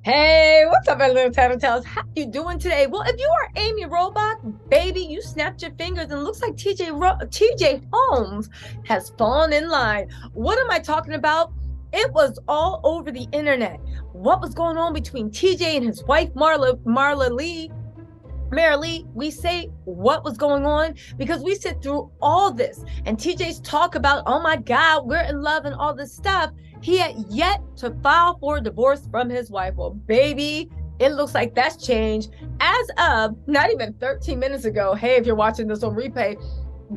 Hey, what's up, my little TisaTells? How you doing today? Well, if you are Amy Robach, baby, you snapped your fingers and it looks like TJ Holmes has fallen in line. What am I talking about? It was all over the internet. What was going on between TJ and his wife Mara Lee, we say what was going on because we sit through all this and TJ's talk about, oh my God, we're in love and all this stuff. He had yet to file for divorce from his wife. Well, baby, it looks like that's changed as of not even 13 minutes ago. Hey, if you're watching this on replay,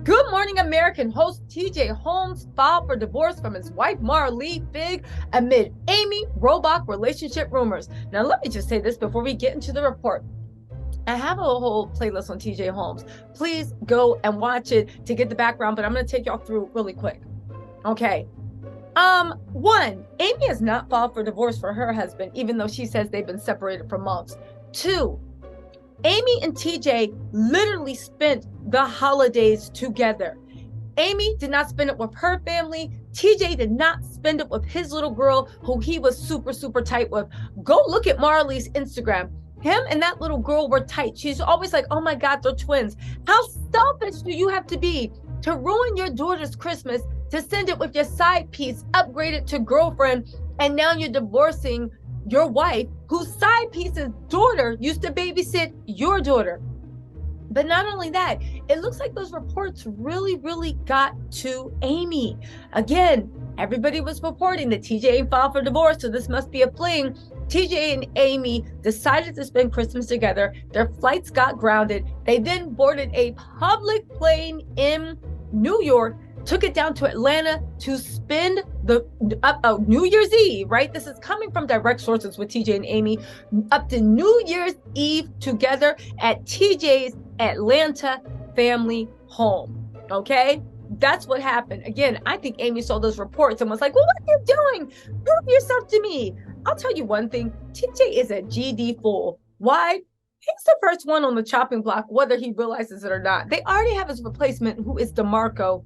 Good Morning American host TJ Holmes filed for divorce from his wife Mara Lee Fig amid Amy Robach relationship rumors. Now, let me just say this before we get into the report. I have a whole playlist on TJ Holmes. Please go and watch it to get the background, but I'm going to take y'all through really quick. Okay. One, Amy has not filed for divorce for her husband, even though she says they've been separated for months. Two, Amy and TJ literally spent the holidays together. Amy did not spend it with her family. TJ did not spend it with his little girl, who he was super, super tight with. Go look at Marley's Instagram. Him and that little girl were tight. She's always like, oh my God, they're twins. How selfish do you have to be to ruin your daughter's Christmas, to send it with your side piece, upgraded to girlfriend, and now you're divorcing your wife, whose side piece's daughter used to babysit your daughter? But not only that, it looks like those reports really got to Amy. Again, everybody was reporting that TJ filed for divorce, so this must be a fling. TJ and Amy decided to spend Christmas together. Their flights got grounded. They then boarded a public plane in New York, took it down to Atlanta to spend the New Year's Eve, right? This is coming from direct sources with TJ and Amy, up to New Year's Eve together at TJ's Atlanta family home. Okay? That's what happened. Again, I think Amy saw those reports and was like, well, what are you doing? Prove yourself to me. I'll tell you one thing, TJ is a GD fool. Why? He's the first one on the chopping block, whether he realizes it or not. They already have his replacement, who is DeMarco,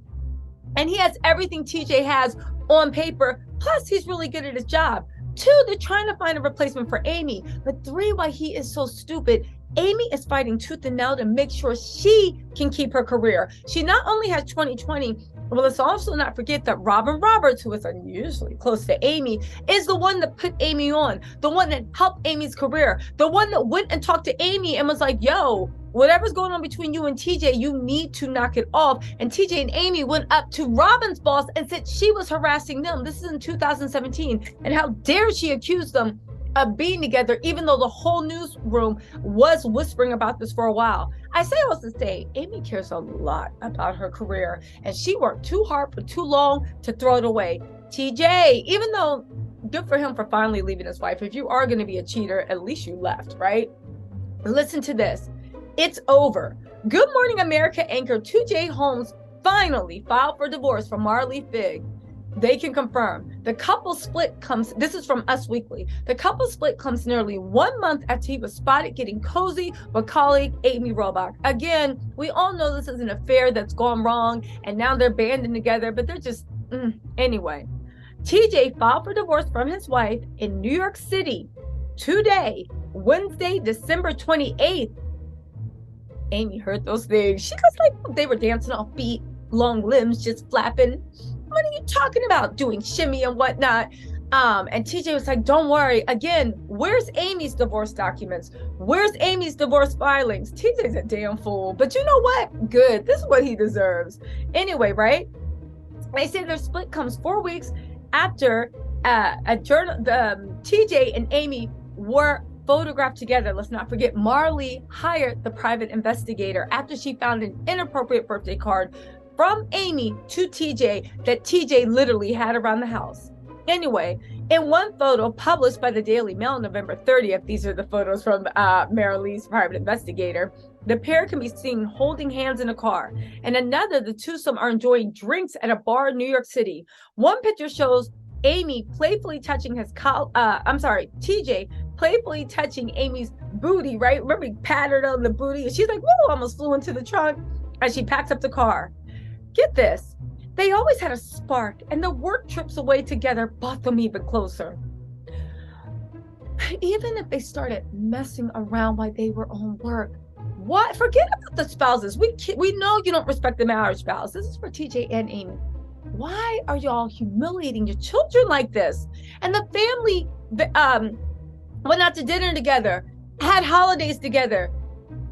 and he has everything TJ has on paper, plus he's really good at his job. Two, they're trying to find a replacement for Amy. But three, why he is so stupid, Amy is fighting tooth and nail to make sure she can keep her career. She not only has 2020, well, let's also not forget that Robin Roberts, who is unusually close to Amy, is the one that put Amy on, the one that helped Amy's career, the one that went and talked to Amy and was like, yo, whatever's going on between you and TJ, you need to knock it off. And TJ and Amy went up to Robin's boss and said she was harassing them. This is in 2017. And how dare she accuse them of being together, even though the whole newsroom was whispering about this for a while. I say all to say, Amy cares a lot about her career, and she worked too hard for too long to throw it away. TJ, even though good for him for finally leaving his wife, if you are going to be a cheater, at least you left, right? Listen to this. It's over. Good Morning America anchor TJ Holmes finally filed for divorce from Marley Fig. They can confirm the couple split comes, this is from Us Weekly, the couple split comes nearly 1 month after he was spotted getting cozy with colleague Amy Robach. Again, we all know this is an affair that's gone wrong and now they're banding together, but they're just, anyway. TJ filed for divorce from his wife in New York City today, Wednesday, December 28th. Amy heard those things. She was like, they were dancing off feet, long limbs just flapping. What are you talking about? Doing shimmy and whatnot. And TJ was like, don't worry. Again, where's Amy's divorce documents? Where's Amy's divorce filings? TJ's a damn fool. But you know what? Good. This is what he deserves. Anyway, right? They say their split comes 4 weeks after TJ and Amy were photographed together. Let's not forget, Marley hired the private investigator after she found an inappropriate birthday card from Amy to TJ that TJ literally had around the house. Anyway, in one photo published by the Daily Mail November 30th, these are the photos from Mara Lee's private investigator, the pair can be seen holding hands in a car. And another, the twosome are enjoying drinks at a bar in New York City. One picture shows Amy playfully touching TJ playfully touching Amy's booty, right? Remember, he patted on the booty and she's like, whoa, almost flew into the trunk as she packs up the car. Get this, they always had a spark and the work trips away together brought them even closer. Even if they started messing around while they were on work, what? Forget about the spouses. We know you don't respect the marriage spouse. This is for TJ and Amy. Why are y'all humiliating your children like this? And the family went out to dinner together, had holidays together.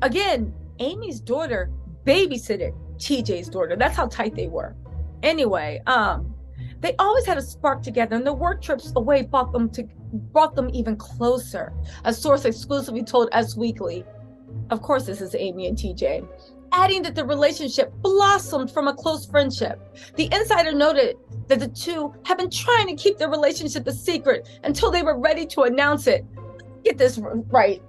Again, Amy's daughter babysitted TJ's daughter. That's how tight they were. Anyway, they always had a spark together, and the work trips away brought them even closer. A source exclusively told Us Weekly. Of course, this is Amy and TJ. Adding that the relationship blossomed from a close friendship. The insider noted that the two have been trying to keep their relationship a secret until they were ready to announce it. Get this right.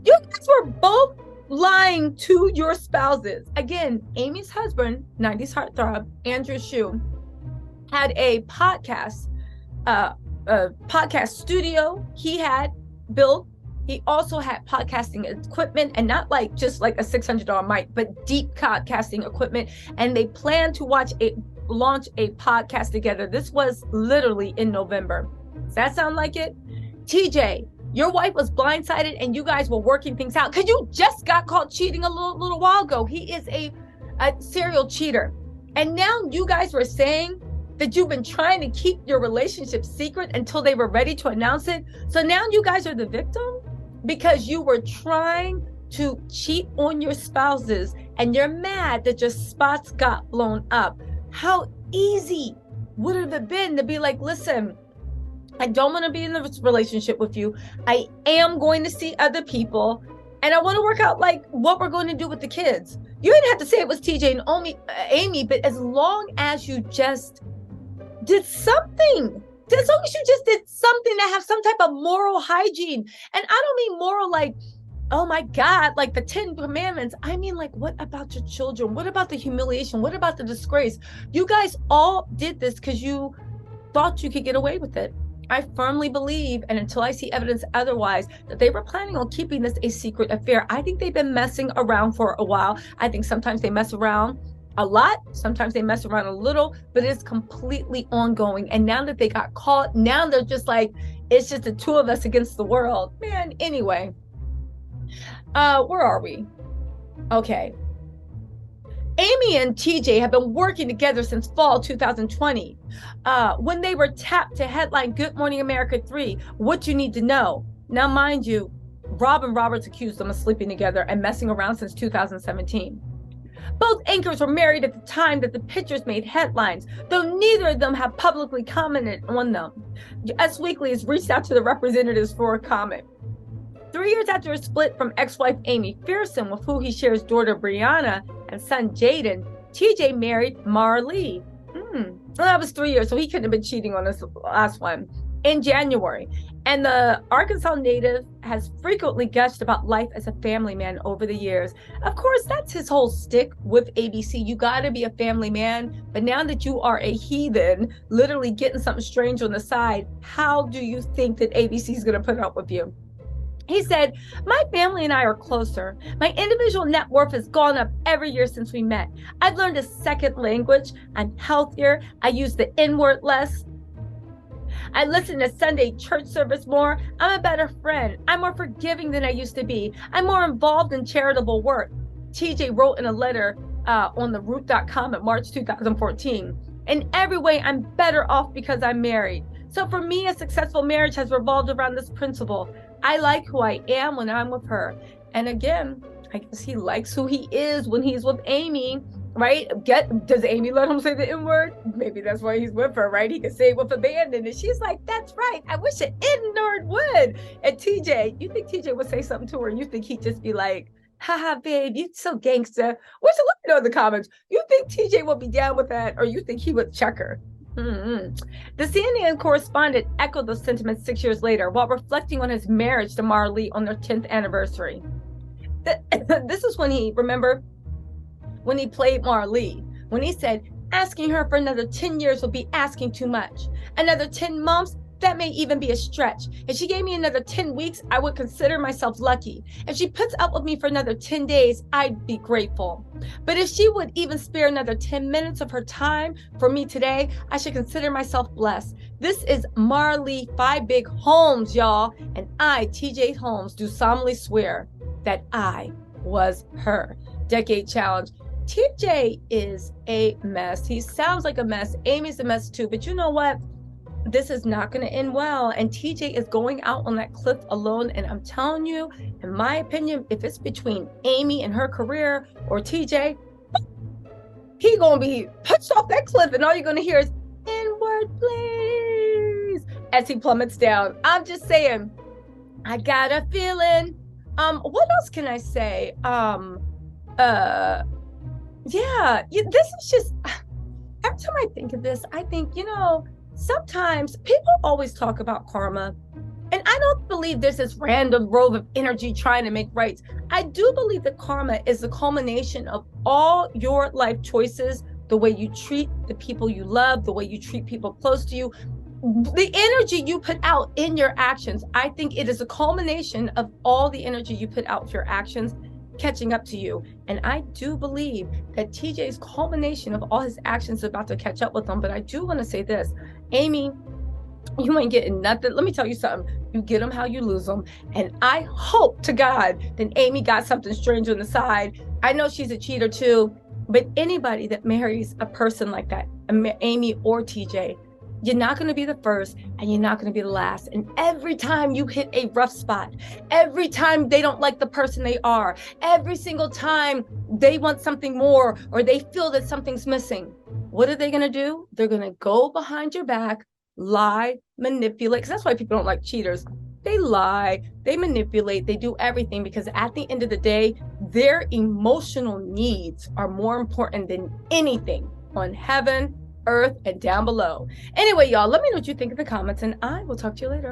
You guys were both lying to your spouses. Again, Amy's husband, 90s heartthrob, Andrew Shue, had a podcast studio he had built. He also had podcasting equipment, and not like just like a $600 mic, but deep podcasting equipment. And they planned to launch a podcast together. This was literally in November. Does that sound like it? TJ, your wife was blindsided and you guys were working things out because you just got caught cheating a little while ago. He is a serial cheater. And now you guys were saying that you've been trying to keep your relationship secret until they were ready to announce it. So now you guys are the victim because you were trying to cheat on your spouses and you're mad that your spots got blown up. How easy would it have been to be like, listen, I don't want to be in this relationship with you. I am going to see other people and I want to work out like what we're going to do with the kids. You didn't have to say it was TJ and Amy, but as long as you just did something, as long as you just did something to have some type of moral hygiene. And I don't mean moral like, oh my God, like the 10 commandments. I mean, like, what about your children? What about the humiliation? What about the disgrace? You guys all did this because you thought you could get away with it. I firmly believe, and until I see evidence otherwise, that they were planning on keeping this a secret affair. I think they've been messing around for a while. I think sometimes they mess around a lot, sometimes they mess around a little, but it's completely ongoing. And now that they got caught, now they're just like, it's just the two of us against the world. Man, anyway, where are we? Okay. Amy and TJ have been working together since fall 2020. When they were tapped to headline Good Morning America 3, What You Need to Know. Now, mind you, Robin Roberts accused them of sleeping together and messing around since 2017. Both anchors were married at the time that the pictures made headlines, though neither of them have publicly commented on them. Us Weekly has reached out to the representatives for a comment. 3 years after a split from ex-wife Amy Fearson, with who he shares daughter Brianna and son Jaden, TJ married Marlee. Well, that was 3 years, so he couldn't have been cheating on this last one. In January. And the Arkansas native has frequently gushed about life as a family man over the years. Of course, that's his whole stick with ABC. You got to be a family man. But now that you are a heathen, literally getting something strange on the side, how do you think that ABC is going to put up with you? He said, my family and I are closer. My individual net worth has gone up every year since we met. I've learned a second language. I'm healthier. I use the N-word less. I listen to Sunday church service more. I'm a better friend. I'm more forgiving than I used to be. I'm more involved in charitable work. TJ wrote in a letter on the root.com in March 2014. In every way, I'm better off because I'm married. So for me, a successful marriage has revolved around this principle. I like who I am when I'm with her. And again, I guess he likes who he is when he's with Amy. Right? Does Amy let him say the N-word? Maybe that's why he's with her, right? He can say it with abandon. And she's like, that's right. I wish an N-word would. And TJ, you think TJ would say something to her and you think he'd just be like, haha, babe, you so gangster. Let me know in the comments. You think TJ would be down with that, or you think he would check her? The CNN correspondent echoed those sentiments 6 years later while reflecting on his marriage to Marlee on their 10th anniversary. This is when when he played Marlee, when he said, asking her for another 10 years would be asking too much. Another 10 months, that may even be a stretch. If she gave me another 10 weeks, I would consider myself lucky. If she puts up with me for another 10 days, I'd be grateful. But if she would even spare another 10 minutes of her time for me today, I should consider myself blessed. This is Marley Five Big Holmes, y'all. And I, TJ Holmes, do solemnly swear that I was her. Decade challenge. TJ is a mess. He sounds like a mess. Amy's a mess too. But you know what? This is not going to end well. And TJ is going out on that cliff alone. And I'm telling you, in my opinion, if it's between Amy and her career or TJ, he going to be pushed off that cliff. And all you're going to hear is, "Inward, please," as he plummets down. I'm just saying, I got a feeling. What else can I say? Yeah, this is just, every time I think of this, I think, sometimes people always talk about karma, and I don't believe there's this random rove of energy trying to make rights. I do believe that karma is the culmination of all your life choices, the way you treat the people you love, the way you treat people close to you, the energy you put out in your actions. I think it is a culmination of all the energy you put out with your actions catching up to you. And I do believe that TJ's culmination of all his actions is about to catch up with him. But I do want to say this, Amy, you ain't getting nothing. Let me tell you something. You get them how you lose them. And I hope to God that Amy got something strange on the side. I know she's a cheater too, but anybody that marries a person like that, Amy or TJ, you're not going to be the first and you're not going to be the last. And every time you hit a rough spot, every time they don't like the person they are, every single time they want something more or they feel that something's missing, what are they going to do? They're going to go behind your back, lie, manipulate. Because that's why people don't like cheaters. They lie, they manipulate, they do everything because at the end of the day, their emotional needs are more important than anything on heaven, earth, and down below. Anyway, y'all, let me know what you think in the comments, and I will talk to you later.